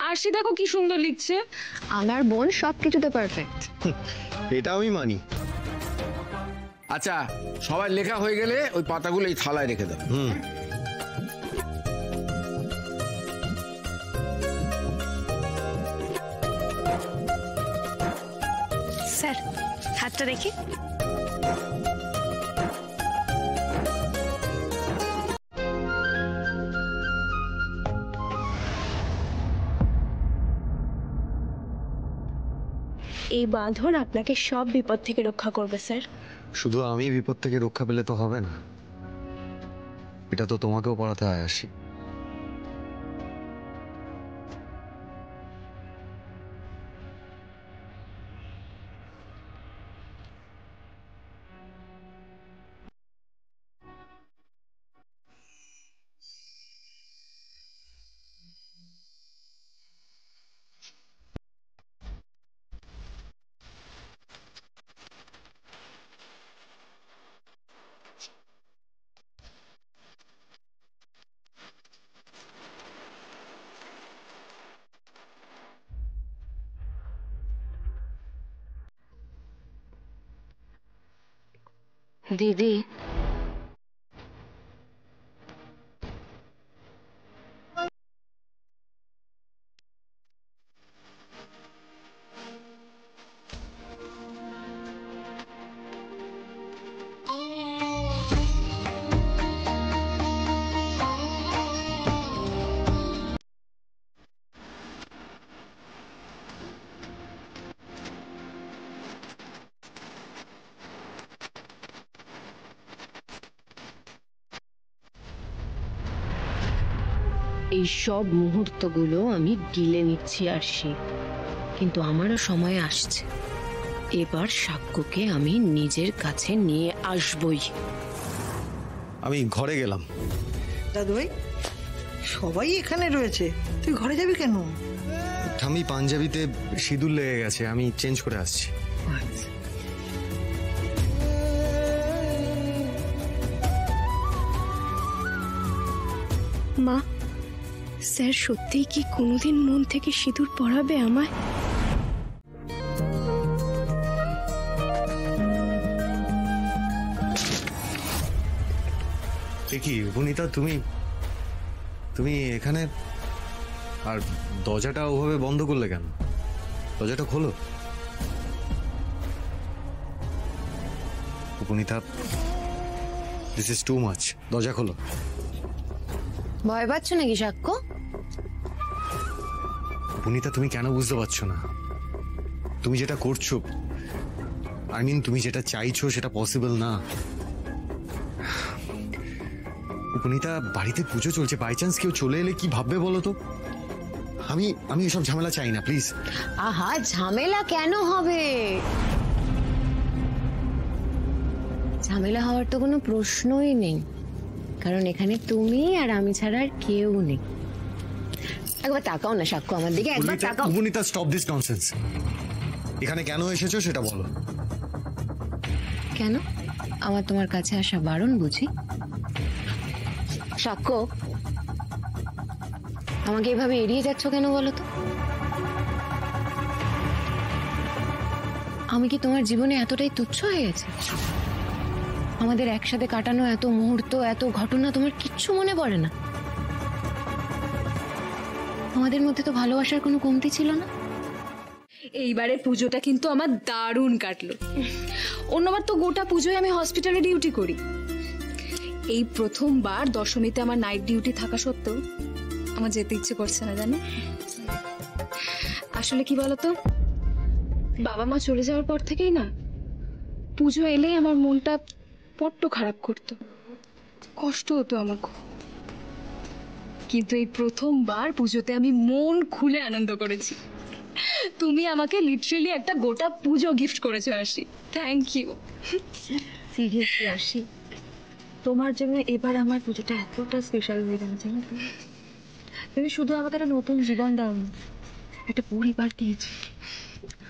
আরশি দেখো কি সুন্দর লিখছে। আমার বোন সবকিছুতে পারফেক্ট। এটা আমি মানি। আচ্ছা, সবাই লেখা হয়ে গেলে ওই পাতাগুলো এই থালায় রেখে দেবে। স্যার, হাতটা দেখি। এই বাঁধন আপনাকে সব বিপদ থেকে রক্ষা করবে স্যার। শুধু আমি বিপদ থেকে রক্ষা পেলে তো হবে না, এটা তো তোমাকেও পড়াতে হয় আরশি। দিদি, এই সব মুহূর্তগুলো আমি গিলে নিচ্ছি আরশি, কিন্তু আমারও সময় আসছে। এবার সাক্ষ্যকে আমি নিজের কাছে নিয়ে আসবই। আমি ঘরে গেলাম। দাদুই, সবাই এখানে রয়েছে, তুই ঘরে যাবি কেন? ঠাম্মি পাঞ্জাবিতে সিঁদুর লেগে গেছে, আমি চেঞ্জ করে আসছি। মা, স্যার সত্যিই কি কোনোদিন মন থেকে সিঁদুর পরাবে আমায়? কি উপনীতা, তুমি তুমি এখানে? আর দরজাটা ওভাবে বন্ধ করলে কেন? দরজাটা খোলো। উপনীতা, দিস ইজ টু মাচ, দরজা খোলো। ভয় পাচ্ছ নাকি সাক্ষ্য? উপনীতা, তুমি কেন বুঝতে পারছো না? তুমি যেটা করছো, আই মিন তুমি যেটা চাইছো সেটা পসিবল না। উপনীতা, বাড়িতে পুজো চলছে, বাই চান্স কেউ চলে এলে কি ভাববে বলো তো? আমি এসব ঝামেলা চাই না, প্লিজ। আহা, ঝামেলা কেন হবে? ঝামেলা হওয়ার তো কোনো প্রশ্নই নেই, কারণ এখানে তুমি আর আমি ছাড়া আর কেউ নেই। একবার তাকাও না সাক্ষ্য আমার দিকে, একবার তাকাও। উপনীতা, স্টপ দিস ননসেন্স। এখানে কেন এসেছো সেটা বলো। কেন আমার তোমার কাছে আসা বারণ বুঝি? সাক্ষ্য, আমাকে এভাবে এড়িয়ে যাচ্ছ কেন বলো তো? আমি কি তোমার জীবনে এতটাই তুচ্ছ হয়ে গেছে? আমাদের একসাথে কাটানো এত মুহূর্ত, এত ঘটনা তোমার কিচ্ছু মনে পড়ে না? আমাদের মধ্যে তো ভালোবাসার কোনো কমতি ছিল না। এইবারে পুজোটা কিন্তু আমার দারুণ কাটলো। অন্যবার তো গোটা পুজোয় আমি হসপিটালে ডিউটি করি, এই প্রথমবার দশমীতে আমার নাইট ডিউটি থাকা সত্ত্বেও আমার যেতে ইচ্ছে করছে না, জানো? আসলে কি বলতো, বাবা মা চলে যাওয়ার পর থেকেই না পুজো এলেই আমার মনটা বড্ড খারাপ করতো, কষ্ট হতো আমার খুব। কিন্তু এই প্রথমবার পুজোতে আমি মন খুলে আনন্দ করেছি। তুমি আমাকে লিটারালি একটা গোটা পুজো গিফট করেছো আরশি, থ্যাংক ইউ। সিরিয়াসলি আরশি, তোমার জন্য এবার আমার পুজোটা এতটা স্পেশাল হয়ে গেছে। তুমি শুধু আমাকে একটা নতুন জীবন দাও, একটা পরিবার দিয়েছো।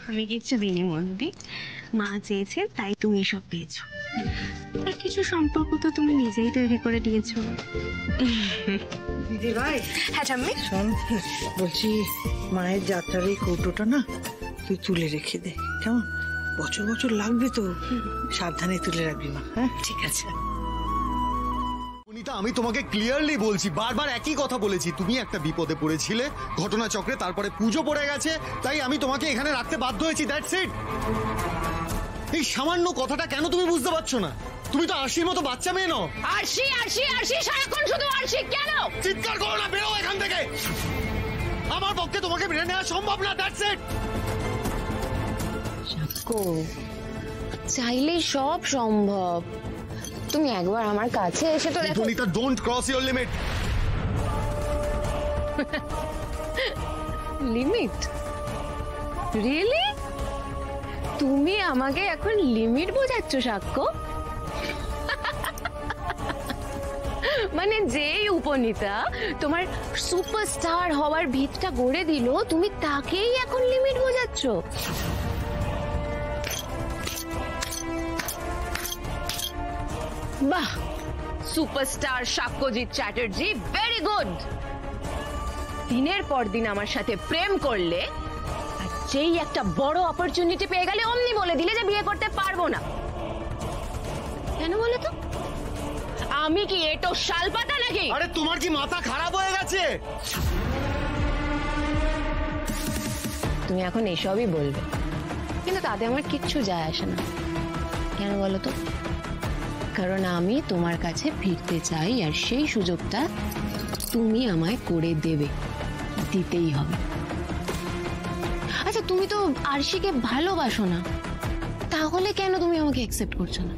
আমি কিচ্ছু দিইনি মন্দি, মা চেয়েছে তাই তুমি এসব পেয়েছো। আর কিছু সম্পর্ক তো তুমি নিজেই তৈরি করে দিয়েছো। দিদি ভাই, হ্যাঁ ঠাম্মি। শোন, বলছি মায়ের যাত্রার এই কৌটোটা না তুই তুলে রেখে দে, কেমন? বছর বছর লাগবে তো, সাবধানে তুলে রাখবি মা। হ্যাঁ, ঠিক আছে। অনিতা, আমি তোমাকে ক্লিয়ারলি বলছি, বারবার একই কথা বলেছি, তুমি একটা বিপদে পড়েছিলে ঘটনাচক্রে, তারপরে পুজো পড়ে গেছে, তাই আমি তোমাকে এখানে রাখতে বাধ্য হয়েছি, দ্যাটস ইট। এই সামান্য কথাটা কেন তুমি বুঝতে পারছো না? তুমি তো আরশির মতো বাচ্চা মেয়ে নও। আরশি আরশি আরশি, সারাক্ষণ শুধু আরশি কেন? চিৎকার করো না, বেরো এখান থেকে। আমার পক্ষে তোমাকে মেনে নেওয়া সম্ভব না, দ্যাটস ইট। সাক্ষ্য, চাইলেই সব সম্ভব। তুমি একবার আমার কাছে এসে তো দেখো। Anita, don't cross your limit. Limit? Really? তুমি আমাকে এখন লিমিট বোঝাচ্ছ সাক্ষ্য? মানে যেই উপনীতা তোমার সুপারস্টার হওয়ার ভিতটা গড়ে দিল, তুমি তাকেই এখন লিমিট বোঝাচ্ছ? বাহ, সুপারস্টার সাক্ষ্যজিৎ চ্যাটার্জি, ভেরি গুড। দিনের পর দিন আমার সাথে প্রেম করলে, আর যেই একটা বড় অপরচুনিটি পেয়ে গেলে অমনি বলে দিলে যে বিয়ে করতে পারবো না। কেন বলে তো? আমি কি এটো শালপাতা নাকি? আরে তোমার কি মাথা খারাপ হয়ে গেছে? তুমি এখন এসবই বলবে, কিন্তু তাতে আমার কিচ্ছু যায় আসে না। কেন বলো তো? কারণ আমি তোমার কাছে ফিরতে চাই, আর সেই সুযোগটা তুমি আমায় করে দেবে, দিতেই হবে। আচ্ছা, তুমি তো আরশিকে ভালোবাসো না, তাহলে কেন তুমি আমাকে অ্যাকসেপ্ট করছো না?